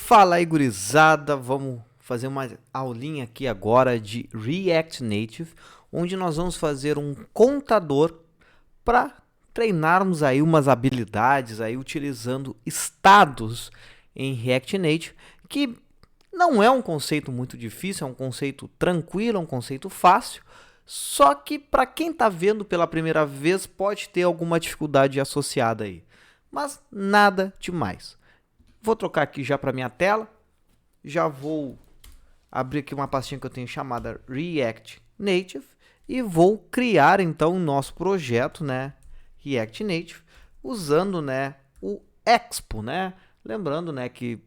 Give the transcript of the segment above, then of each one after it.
Fala aí, gurizada, vamos fazer uma aulinha aqui agora de React Native, onde nós vamos fazer um contador para treinarmos aí umas habilidades aí utilizando estados em React Native, que não é um conceito muito difícil, é um conceito tranquilo, é um conceito fácil, só que para quem está vendo pela primeira vez pode ter alguma dificuldade associada aí, mas nada demais. Vou trocar aqui já para minha tela. Já vou abrir aqui uma pastinha que eu tenho chamada React Native e vou criar então o nosso projeto, né, React Native, usando, né, o Expo, né? Lembrando, né, que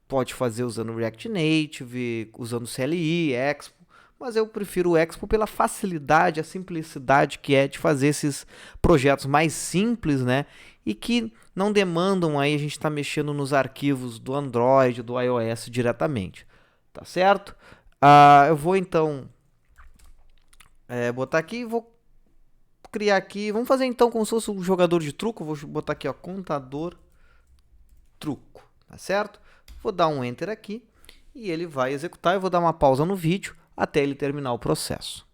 pode fazer usando React Native, usando CLI, Expo, mas eu prefiro o Expo pela facilidade, a simplicidade que é de fazer esses projetos mais simples, né? E que não demandam aí a gente estar mexendo nos arquivos do Android, do iOS diretamente, tá certo? Eu vou então botar aqui, vou criar aqui, vamos fazer então como se fosse um jogador de truco, vou botar aqui, ó, contador truco, tá certo? Vou dar um Enter aqui e ele vai executar, eu vou dar uma pausa no vídeo até ele terminar o processo.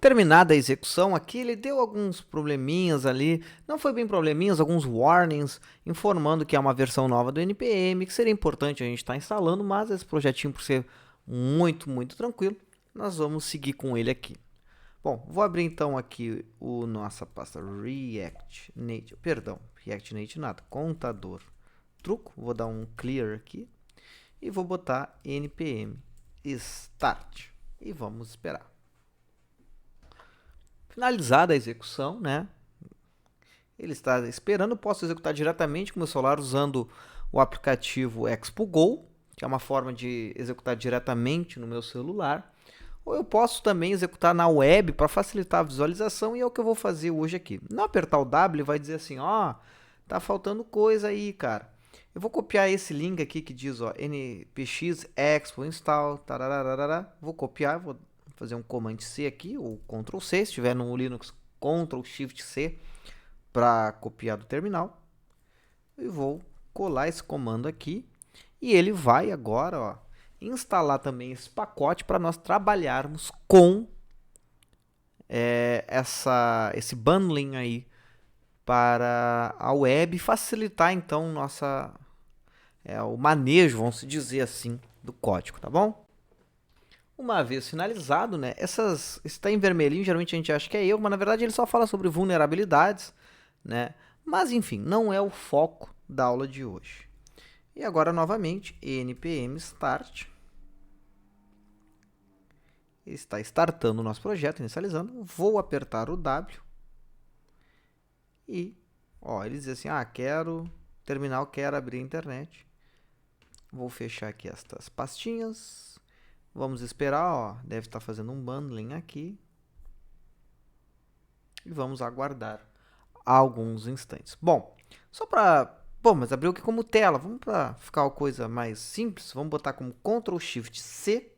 Terminada a execução aqui, ele deu alguns probleminhas ali, não foi bem probleminhas, alguns warnings, informando que é uma versão nova do NPM, que seria importante a gente estar instalando, mas esse projetinho, por ser muito tranquilo, nós vamos seguir com ele aqui. Bom, vou abrir então aqui nossa pasta React Native nada, contador truco, vou dar um clear aqui e vou botar npm start e vamos esperar. Finalizada a execução, né? Ele está esperando, posso executar diretamente com o meu celular usando o aplicativo Expo Go, que é uma forma de executar diretamente no meu celular. Ou eu posso também executar na web para facilitar a visualização e é o que eu vou fazer hoje aqui. Não apertar o W vai dizer assim, ó, tá faltando coisa aí, cara. Eu vou copiar esse link aqui que diz, ó, npx expo install, tarararara. Vou copiar, vou fazer um Command C aqui, ou Ctrl C, se estiver no Linux, Ctrl Shift C, para copiar do terminal. E vou colar esse comando aqui, e ele vai agora, ó, instalar também esse pacote para nós trabalharmos com esse bundling aí para a web, facilitar então o manejo, vamos dizer assim, do código, tá bom? Uma vez finalizado, né, está em vermelhinho, geralmente a gente acha que é erro, mas na verdade ele só fala sobre vulnerabilidades, né? Mas enfim, não é o foco da aula de hoje. E agora novamente, npm start. Está startando o nosso projeto, inicializando. Vou apertar o W. E, ó, ele diz assim, terminal quer abrir a internet. Vou fechar aqui estas pastinhas. Vamos esperar, ó, deve estar fazendo um bundling aqui. E vamos aguardar alguns instantes. Bom, mas abriu aqui como tela. Vamos para ficar uma coisa mais simples. Vamos botar como Ctrl Shift C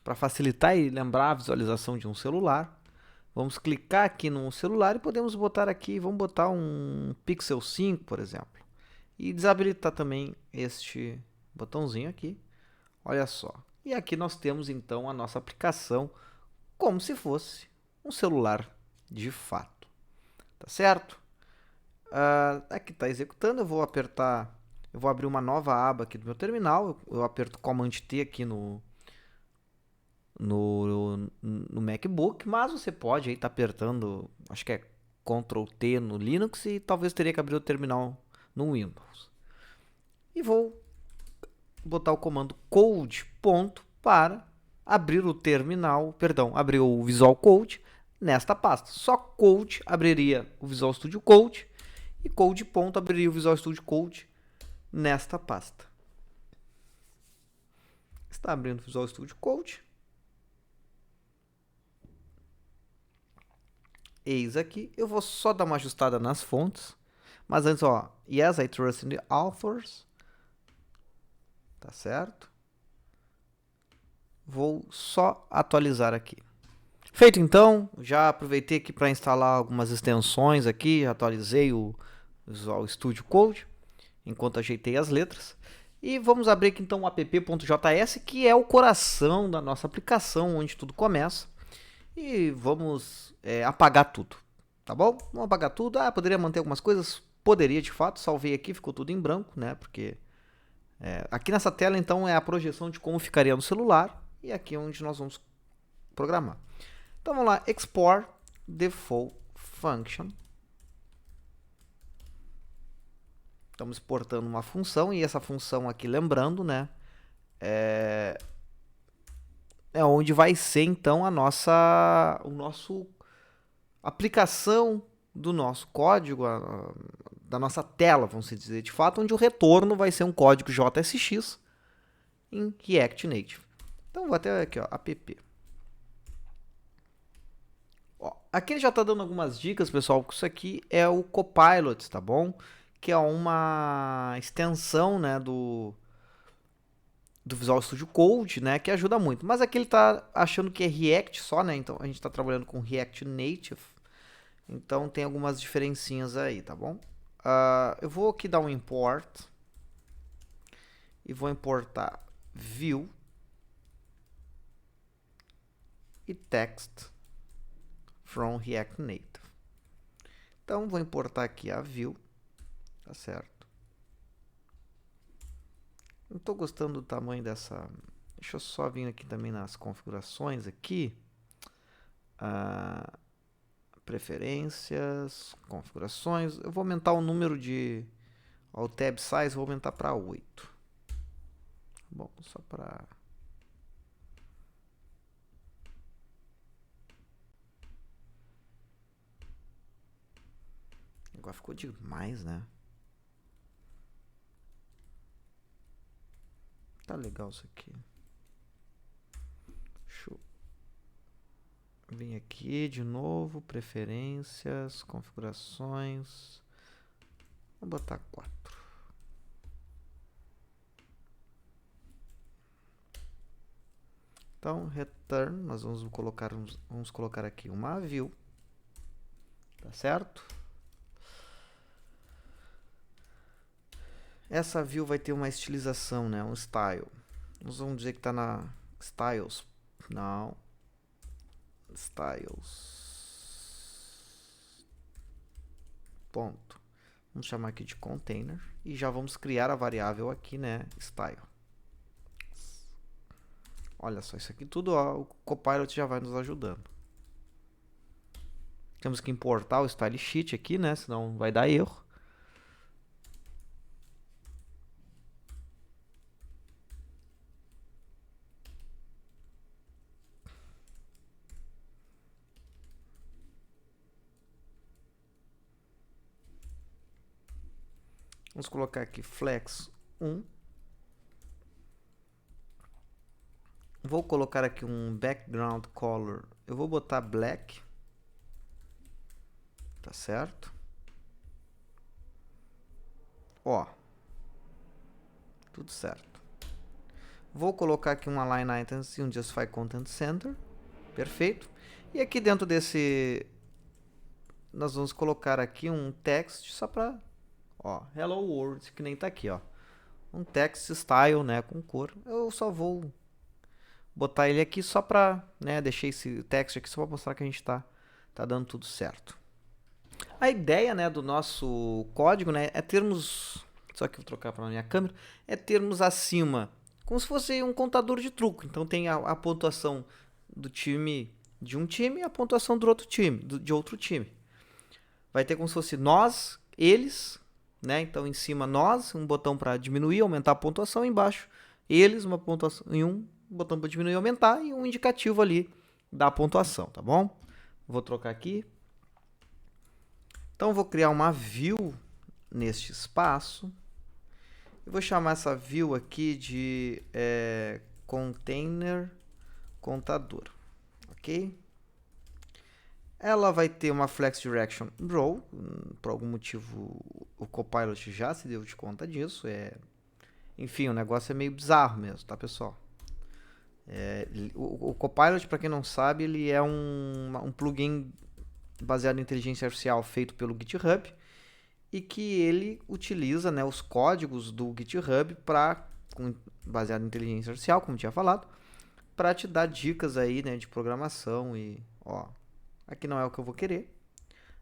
para facilitar e lembrar a visualização de um celular. Vamos clicar aqui no celular e podemos botar aqui, vamos botar um Pixel 5, por exemplo. E desabilitar também este botãozinho aqui. Olha só. E aqui nós temos então a nossa aplicação como se fosse um celular de fato. Tá certo? Aqui está executando, eu vou abrir uma nova aba aqui do meu terminal. Eu aperto Command T aqui no MacBook, mas você pode estar apertando, acho que é Ctrl T no Linux e talvez teria que abrir o terminal no Windows. E vou botar o comando code ponto para abrir o terminal, abrir o Visual Code nesta pasta. Só code abriria o Visual Studio Code e code ponto abriria o Visual Studio Code nesta pasta. Está abrindo o Visual Studio Code. Eis aqui, eu vou só dar uma ajustada nas fontes, mas antes, ó, yes, I trust in the authors, tá certo? Vou só atualizar aqui. Feito então, já aproveitei aqui para instalar algumas extensões aqui, atualizei o Visual Studio Code, enquanto ajeitei as letras, E vamos abrir aqui então o app.js, que é o coração da nossa aplicação, onde tudo começa. E vamos apagar tudo, tá bom? Vamos apagar tudo. Ah, poderia manter algumas coisas? Poderia, de fato. Salvei aqui, ficou tudo em branco, né? Porque aqui nessa tela, então, é a projeção de como ficaria no celular. E aqui é onde nós vamos programar. Então, vamos lá. Export default function. Estamos exportando uma função. E essa função aqui, lembrando, né? É onde vai ser, então, a nossa aplicação do nosso código, da nossa tela, vamos dizer, de fato, onde o retorno vai ser um código JSX em React Native. Então, vou até aqui, ó, app. Ó, aqui ele já está dando algumas dicas, pessoal, que isso aqui é o Copilot, tá bom? Que é uma extensão, né, do Visual Studio Code, né, que ajuda muito. Mas aqui ele está achando que é React só, né? Então, a gente está trabalhando com React Native. Então, tem algumas diferencinhas aí, tá bom? Eu vou aqui dar um import. E vou importar view e text from React Native. Então, vou importar aqui a view, tá certo? Não estou gostando do tamanho dessa... Deixa eu só vir aqui também nas configurações aqui. Preferências, configurações. Eu vou aumentar o número de... O tab size, vou aumentar para 8. Bom, só para... Agora ficou demais, né? Tá legal isso aqui. Deixa eu vir aqui de novo, preferências, configurações. Vou botar 4. Então, return, nós vamos colocar aqui uma view, tá certo? Essa view vai ter uma estilização, né? Um style. Nós vamos dizer que está na styles. Não. Styles. Ponto. Vamos chamar aqui de container. E já vamos criar a variável aqui, né? Style. Olha só, isso aqui tudo, ó, o Copilot já vai nos ajudando. Temos que importar o style sheet aqui, né? Senão vai dar erro. Vamos colocar aqui flex 1. Vou colocar aqui um background color. Eu vou botar black. Tá certo? Ó. Tudo certo. Vou colocar aqui um align items e um justify content center. Perfeito. E aqui dentro desse... Nós vamos colocar aqui um text só para... Ó, hello world, que nem tá aqui, ó. Um text style, né, com cor. Eu só vou botar ele aqui só para, né, deixei esse text aqui só para mostrar que a gente tá dando tudo certo. A ideia, né, do nosso código, né, é termos, só que eu vou trocar para a minha câmera, é termos acima, como se fosse um contador de truco. Então tem a pontuação do time de um time e a pontuação do outro time, de outro time. Vai ter como se fosse nós, eles, né? Então em cima nós, um botão para diminuir, aumentar a pontuação, embaixo eles, uma pontuação em um botão para diminuir e aumentar e um indicativo ali da pontuação, tá bom? Vou trocar aqui. Então vou criar uma view neste espaço. Eu vou chamar essa view aqui de container contador, ok? Ela vai ter uma flex direction row, por algum motivo o Copilot já se deu de conta disso. Enfim, o negócio é meio bizarro mesmo, tá, pessoal? O Copilot, para quem não sabe, ele é um plugin baseado em inteligência artificial feito pelo GitHub e que ele utiliza, né, os códigos do GitHub para baseado em inteligência artificial, como tinha falado, para te dar dicas aí, né, de programação e, ó, aqui não é o que eu vou querer,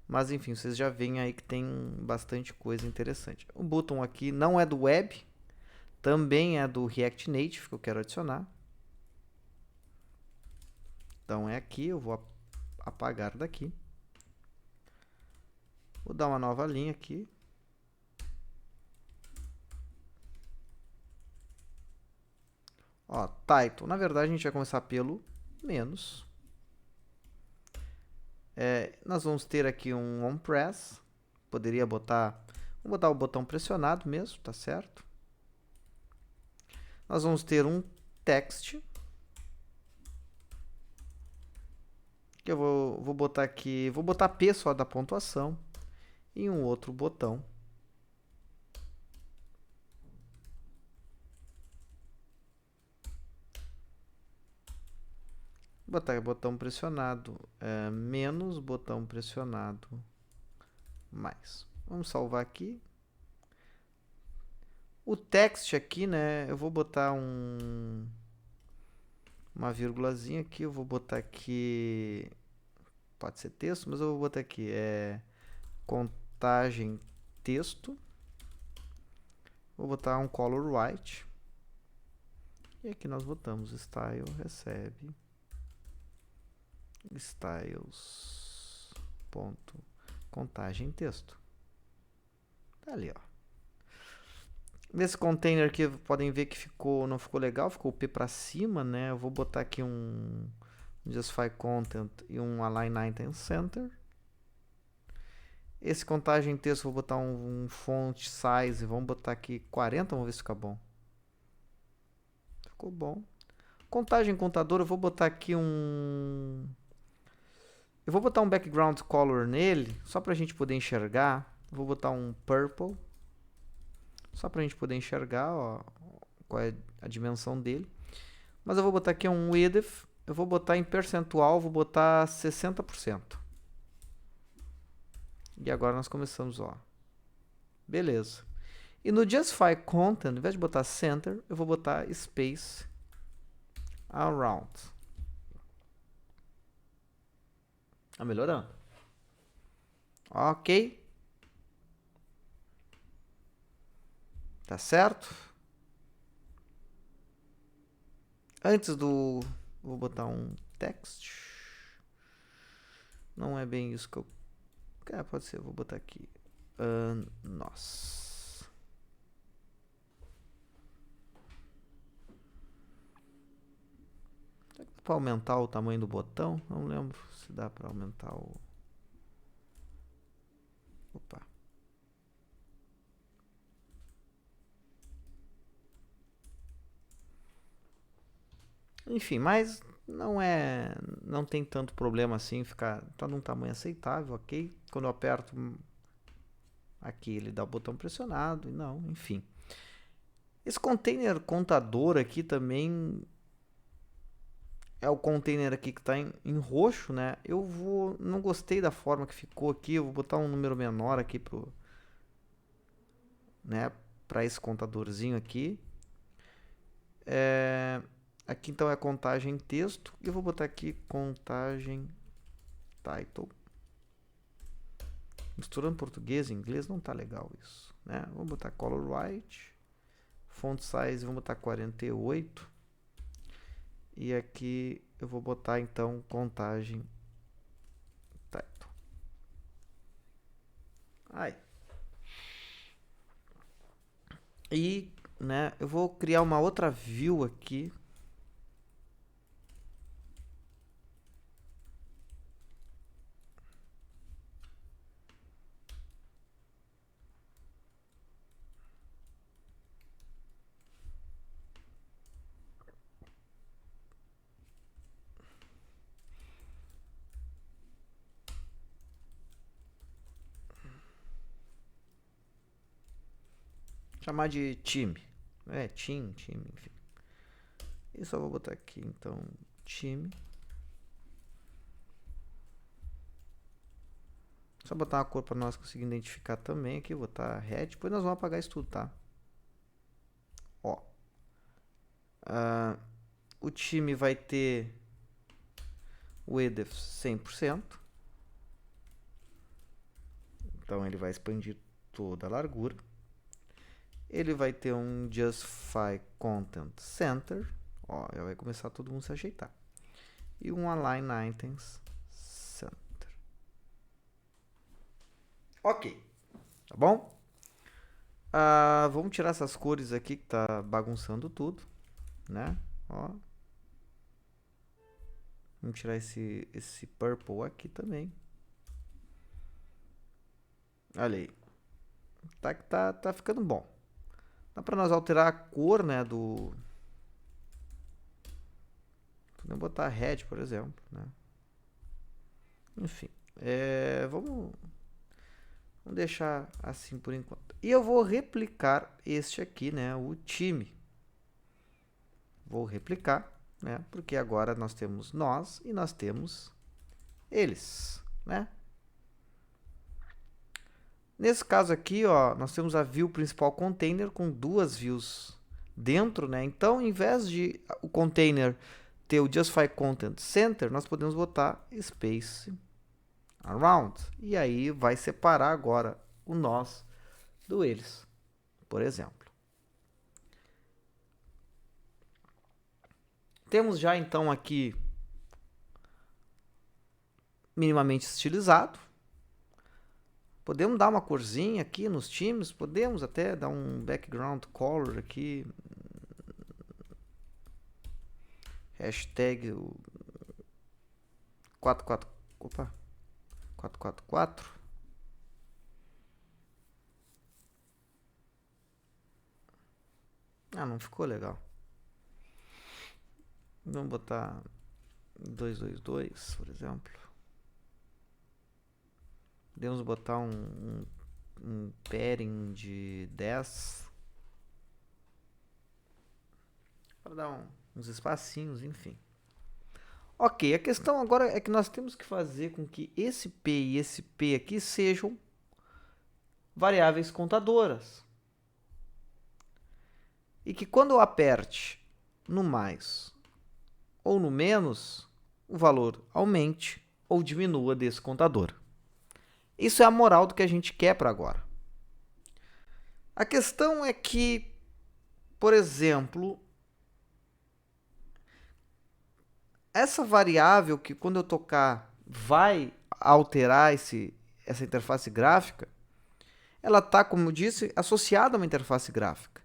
mas enfim, vocês já veem aí que tem bastante coisa interessante. O button aqui não é do web, também é do React Native que eu quero adicionar. Então é aqui, eu vou apagar daqui. Vou dar uma nova linha aqui. Ó, title. Na verdade, a gente vai começar pelo menos. Nós vamos ter aqui um onPress. Poderia botar... Vamos botar o botão pressionado mesmo, tá certo? Nós vamos ter um text. Que eu vou botar aqui... Vou botar P só da pontuação. E um outro botão. Vou botar botão pressionado menos, botão pressionado mais. Vamos salvar aqui. O text aqui, né? Eu vou botar uma vírgulazinha aqui. Eu vou botar aqui... Pode ser texto, mas eu vou botar aqui. Contagem texto. Vou botar um color white. E aqui nós botamos style recebe styles ponto contagem texto. Tá ali, ó. Nesse container aqui, podem ver que não ficou legal, ficou o P para cima, né? Eu vou botar aqui um justify content e um align item center. Esse contagem texto, vou botar um font size, vamos botar aqui 40, vamos ver se fica bom. Ficou bom. Contagem contador, eu vou botar aqui eu vou botar um background color nele, só para a gente poder enxergar. Vou botar um purple, só para a gente poder enxergar, ó, qual é a dimensão dele. Mas eu vou botar aqui um width, eu vou botar em percentual, vou botar 60%. E agora nós começamos, ó. Beleza. E no Justify Content, ao invés de botar Center, eu vou botar Space Around. Tá melhorando. Ok. Tá certo? Antes do... Vou botar um text. Não é bem isso que eu... pode ser, vou botar aqui. Nossa. Será que dá pra aumentar o tamanho do botão? Não lembro se dá pra aumentar o... Opa. Enfim, mas não tem tanto problema assim, tá num tamanho aceitável, ok? Quando eu aperto aqui, ele dá o botão pressionado, e não, enfim. Esse container contador aqui também é o container aqui que está em roxo, né? Não gostei da forma que ficou aqui, eu vou botar um número menor aqui para esse contadorzinho aqui. Aqui então é contagem texto e eu vou botar aqui contagem title. Misturando português e inglês não tá legal isso, né? Vou botar color white, font size vou botar 48 e aqui eu vou botar então contagem title. E, né, eu vou criar uma outra view aqui. Chamar de time. Time, enfim. E só vou botar aqui, então, time. Só botar uma cor para nós conseguir identificar também aqui. Vou botar red. Depois nós vamos apagar isso tudo, tá? Ó. O time vai ter width 100%. Então ele vai expandir toda a largura. Ele vai ter um Justify Content Center. Ó, já vai começar todo mundo a se ajeitar. E um Align Items Center. Ok. Tá bom? Vamos tirar essas cores aqui que tá bagunçando tudo, né? Ó. Vamos tirar esse purple aqui também. Olha aí. Tá ficando bom. Dá pra nós alterar a cor, né, do... Podemos botar red, por exemplo, né? Enfim, vamos deixar assim por enquanto. E eu vou replicar este aqui, né, o time. Vou replicar, né, porque agora nós temos nós e nós temos eles, né? Nesse caso aqui, ó, nós temos a view principal container com duas views dentro, né? Então, em vez de o container ter o Justify Content Center, nós podemos botar Space Around. E aí vai separar agora o nós do eles, por exemplo. Temos já então aqui minimamente estilizado. Podemos dar uma corzinha aqui nos times, podemos até dar um background color aqui. Hashtag 444. Não ficou legal. Vamos botar 222, por exemplo. Podemos botar um pairing de 10 para dar uns espacinhos, enfim. Ok, a questão agora é que nós temos que fazer com que esse P e esse P aqui sejam variáveis contadoras. E que quando eu aperte no mais ou no menos, o valor aumente ou diminua desse contador. Isso é a moral do que a gente quer para agora. A questão é que, por exemplo, essa variável que quando eu tocar vai alterar essa interface gráfica, ela está, como eu disse, associada a uma interface gráfica.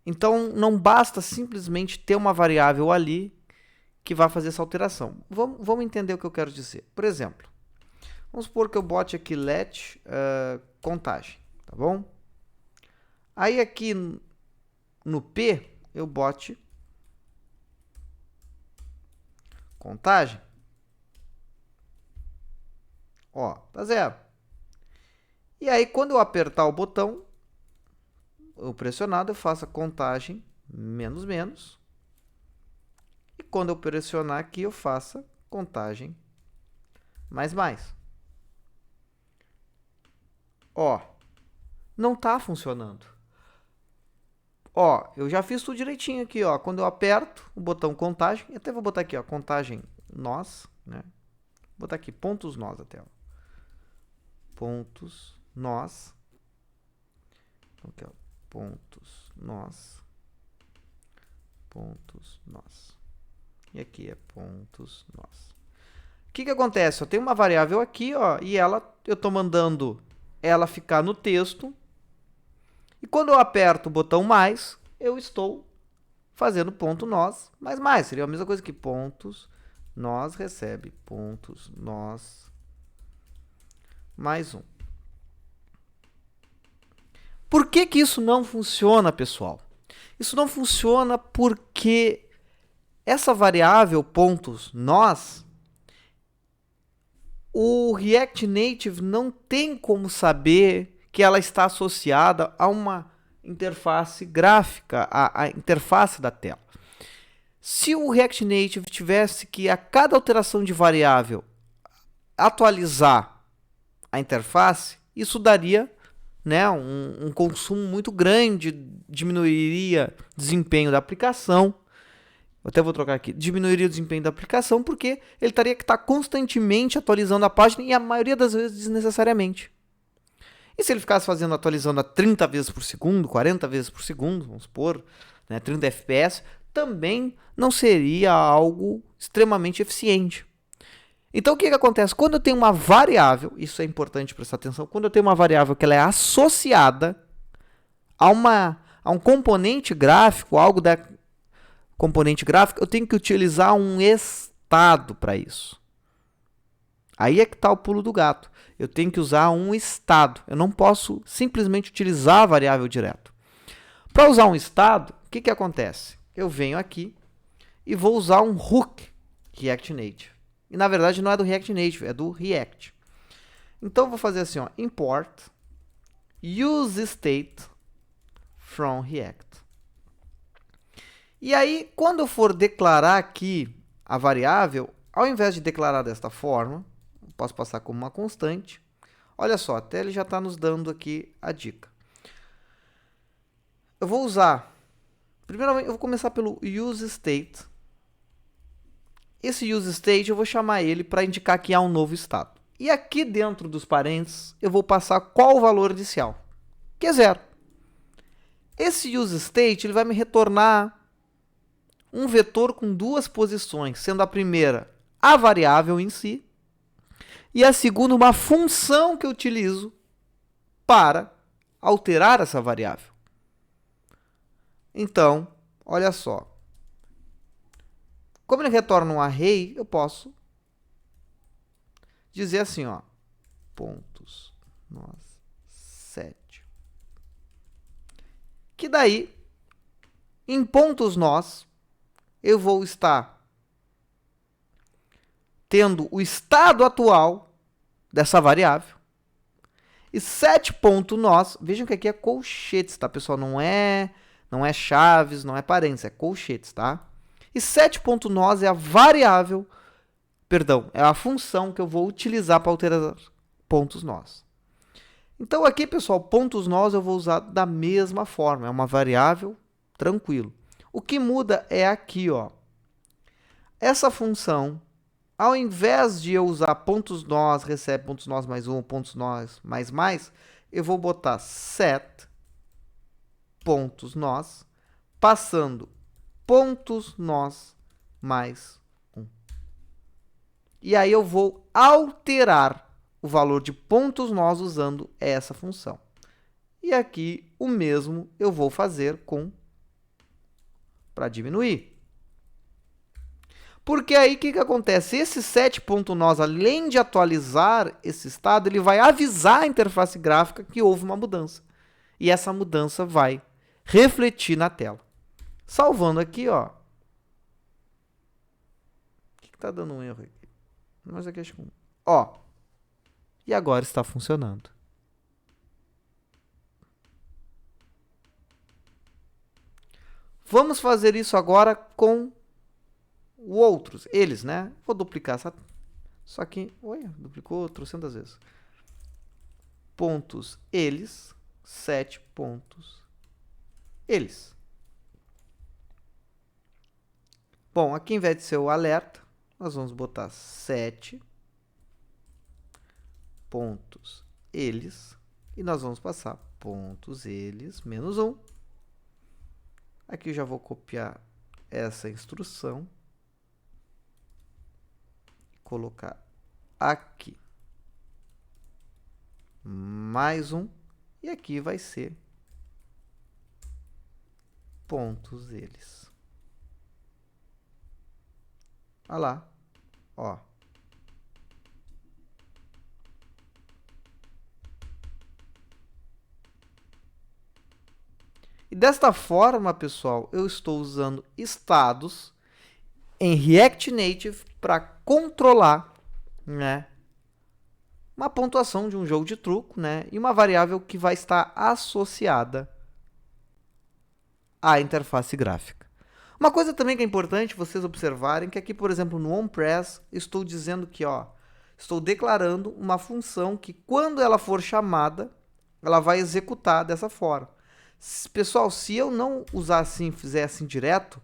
Então, não basta simplesmente ter uma variável ali que vai fazer essa alteração. Vamos entender o que eu quero dizer. Por exemplo, vamos supor que eu bote aqui let contagem, tá bom? Aí aqui no P eu bote contagem. Ó, tá 0. E aí quando eu apertar o botão, eu pressionado, eu faço a contagem menos menos. E quando eu pressionar aqui, eu faço contagem mais mais. Ó, não está funcionando. Ó, eu já fiz tudo direitinho aqui, ó. Quando eu aperto o botão contagem, até vou botar aqui, ó, contagem nós, né? Vou botar aqui pontos nós até, ó. Pontos nós. Aqui, ó, pontos nós. Pontos nós. E aqui é pontos nós. O que acontece? Eu tenho uma variável aqui, ó, e eu estou mandando ela ficar no texto. E quando eu aperto o botão mais, eu estou fazendo ponto nós mais mais. Seria a mesma coisa que pontos nós recebe pontos nós mais 1. Por que isso não funciona, pessoal? Isso não funciona porque essa variável pontos nós, o React Native não tem como saber que ela está associada a uma interface gráfica, a interface da tela. Se o React Native tivesse que, a cada alteração de variável, atualizar a interface, isso daria né, um consumo muito grande, diminuiria o desempenho da aplicação. Eu até vou trocar aqui. Diminuiria o desempenho da aplicação porque ele teria que estar constantemente atualizando a página e a maioria das vezes desnecessariamente. E se ele ficasse atualizando a 30 vezes por segundo, 40 vezes por segundo, vamos supor, né, 30 FPS, também não seria algo extremamente eficiente. Então o que acontece? Quando eu tenho uma variável, isso é importante prestar atenção, quando eu tenho uma variável que ela é associada a um componente gráfico, algo da componente gráfico, eu tenho que utilizar um estado para isso. Aí é que está o pulo do gato. Eu tenho que usar um estado. Eu não posso simplesmente utilizar a variável direto. Para usar um estado, o que acontece? Eu venho aqui e vou usar um hook React Native. E na verdade não é do React Native, é do React. Então eu vou fazer assim, ó, import useState from React. E aí, quando eu for declarar aqui a variável, ao invés de declarar desta forma, posso passar como uma constante. Olha só, até ele já está nos dando aqui a dica. Eu vou usar, primeiramente eu vou começar pelo useState. Esse useState eu vou chamar ele para indicar que há um novo estado. E aqui dentro dos parênteses eu vou passar qual o valor inicial, que é 0. Esse useState ele vai me retornar um vetor com duas posições, sendo a primeira a variável em si e a segunda uma função que eu utilizo para alterar essa variável. Então, olha só. Como ele retorna um array, eu posso dizer assim, ó, pontos nós 7. Que daí, em pontos nós, eu vou estar tendo o estado atual dessa variável. E 7.nós, vejam que aqui é colchetes, tá, pessoal? Não é chaves, não é parênteses, é colchetes, tá? E 7.nós é a variável, perdão, é a função que eu vou utilizar para alterar pontos nós. Então aqui, pessoal, pontos nós eu vou usar da mesma forma, é uma variável, tranquilo. O que muda é aqui, ó. Essa função, ao invés de eu usar pontos nós, recebe pontos nós mais 1, pontos nós mais, eu vou botar set pontos nós, passando pontos nós mais 1. E aí eu vou alterar o valor de pontos nós usando essa função. E aqui o mesmo eu vou fazer para diminuir. Porque aí o que acontece? Esse set.nós, além de atualizar esse estado, ele vai avisar a interface gráfica que houve uma mudança. E essa mudança vai refletir na tela. Salvando aqui, ó. O que está dando um erro aqui? Mas aqui acho que... Ó. E agora está funcionando. Vamos fazer isso agora com outros, eles, né? Vou duplicar essa. Só que, duplicou trocentas vezes. Pontos eles, 7 pontos eles. Bom, aqui em vez de ser o alerta, nós vamos botar 7 pontos eles e nós vamos passar pontos eles menos 1. Aqui eu já vou copiar essa instrução. Colocar aqui mais 1 e aqui vai ser pontos eles. Olha lá, ó. E desta forma, pessoal, eu estou usando estados em React Native para controlar, né, uma pontuação de um jogo de truco, né, e uma variável que vai estar associada à interface gráfica. Uma coisa também que é importante vocês observarem que aqui, por exemplo, no onPress, estou dizendo que, ó, estou declarando uma função que quando ela for chamada, ela vai executar dessa forma. Pessoal, se eu não usar assim, fizer assim direto,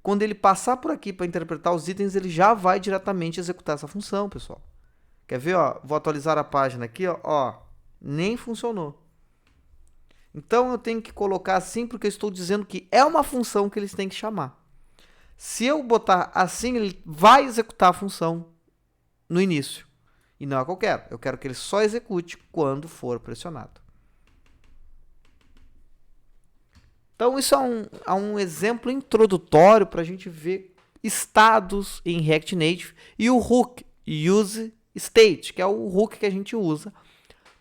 quando ele passar por aqui para interpretar os itens, ele já vai diretamente executar essa função, pessoal. Quer ver, ó? Vou atualizar a página aqui, ó, nem funcionou. Então eu tenho que colocar assim porque eu estou dizendo que é uma função que eles têm que chamar. Se eu botar assim, ele vai executar a função no início. E não é o que eu quero. Eu quero que ele só execute quando for pressionado. Então isso é um exemplo introdutório para a gente ver estados em React Native e o hook use state, que é o hook que a gente usa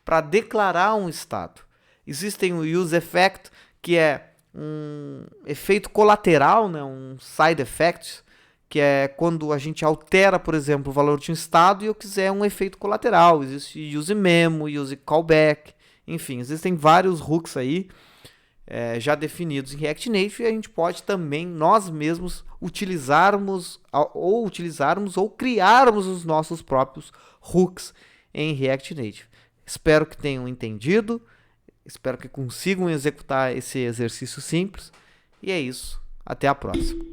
para declarar um estado. Existem o use effect, que é um efeito colateral, né, um side effect, que é quando a gente altera, por exemplo, o valor de um estado e eu quiser um efeito colateral. Existe use memo, use callback, enfim, existem vários hooks aí já definidos em React Native e a gente pode também nós mesmos utilizarmos ou criarmos os nossos próprios hooks em React Native. Espero que tenham entendido, espero que consigam executar esse exercício simples e é isso. Até a próxima.